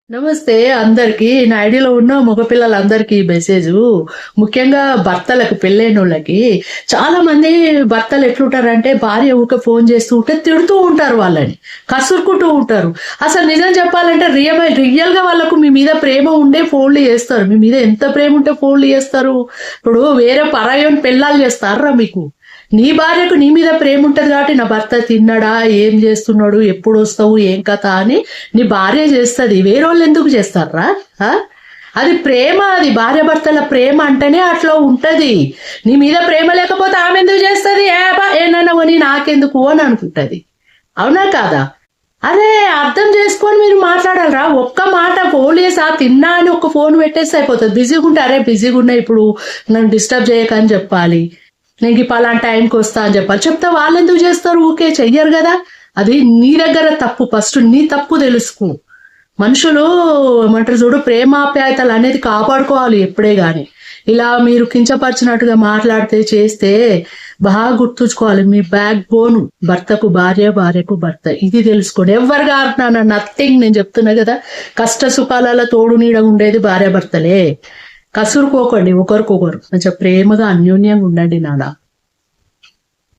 నమస్తే అందరికి. నా ఐడియాలో ఉన్న మగపిల్లలందరికీ మెసేజ్, ముఖ్యంగా భర్తలకు, పెళ్ళైనోళ్ళకి. చాలా మంది భర్తలు ఎట్లుంటారంటే భార్య ఊకే ఫోన్ చేస్తూ ఉంటే తిడుతూ ఉంటారు, వాళ్ళని కసురుకుంటూ ఉంటారు. అసలు నిజం చెప్పాలంటే రియల్ గా వాళ్ళకు మీ మీద ప్రేమ ఉండే ఫోన్లు చేస్తారు. మీ మీద ఎంత ప్రేమ ఉంటే ఫోన్లు చేస్తారు. ఇప్పుడు వేరే పరాయోని పెళ్ళాలు చేస్తారా మీకు? నీ భార్యకు నీ మీద ప్రేమ ఉంటది కాబట్టి నా భర్త తిన్నాడా, ఏం చేస్తున్నాడు, ఎప్పుడు వస్తావు, ఏం కథ అని నీ భార్య చేస్తుంది. వేరేవాళ్ళు ఎందుకు చేస్తారా? అది ప్రేమ, అది భార్య భర్తల ప్రేమ అంటేనే అట్లా ఉంటది. నీ మీద ప్రేమ లేకపోతే ఆమె ఎందుకు చేస్తుంది? ఏనన్నా కొని నాకెందుకు అని అనుకుంటది. అవునా కాదా? అదే అర్థం చేసుకొని మీరు మాట్లాడాలరా. ఒక్క మాట ఫోన్ చేసి తిన్నా అని ఒక ఫోన్ పెట్టేస్తే అయిపోతుంది. బిజీగా ఉంటే అరే బిజీగా ఉన్నా, ఇప్పుడు నన్ను డిస్టర్బ్ చేయకని చెప్పాలి. నేను పలానా టైంకి వస్తా అని చెప్పాలి. చెప్తే వాళ్ళు ఎందుకు చేస్తారు? ఊకే చెయ్యరు కదా. అది నీ దగ్గర తప్పు. ఫస్ట్ నీ తప్పు తెలుసుకో. మనుషులు ఏమంటారు చూడు, ప్రేమాప్యాయతలు అనేది కాపాడుకోవాలి ఎప్పుడే గాని. ఇలా మీరు కించపరిచినట్టుగా మాట్లాడితే చేస్తే బాగా గుర్తుంచుకోవాలి. మీ బ్యాక్ బోన్ భర్తకు భార్య, భార్యకు భర్త. ఇది తెలుసుకోండి. ఎవరు కారణాన నథింగ్. నేను చెప్తున్నా కదా, కష్ట సుఖాలలో తోడు నీడ ఉండేది భార్య భర్తలే. కసురుకోకండి ఒకరికొకరు. కొంచెం ప్రేమగా అన్యోన్యంగా ఉండండి నాన్న.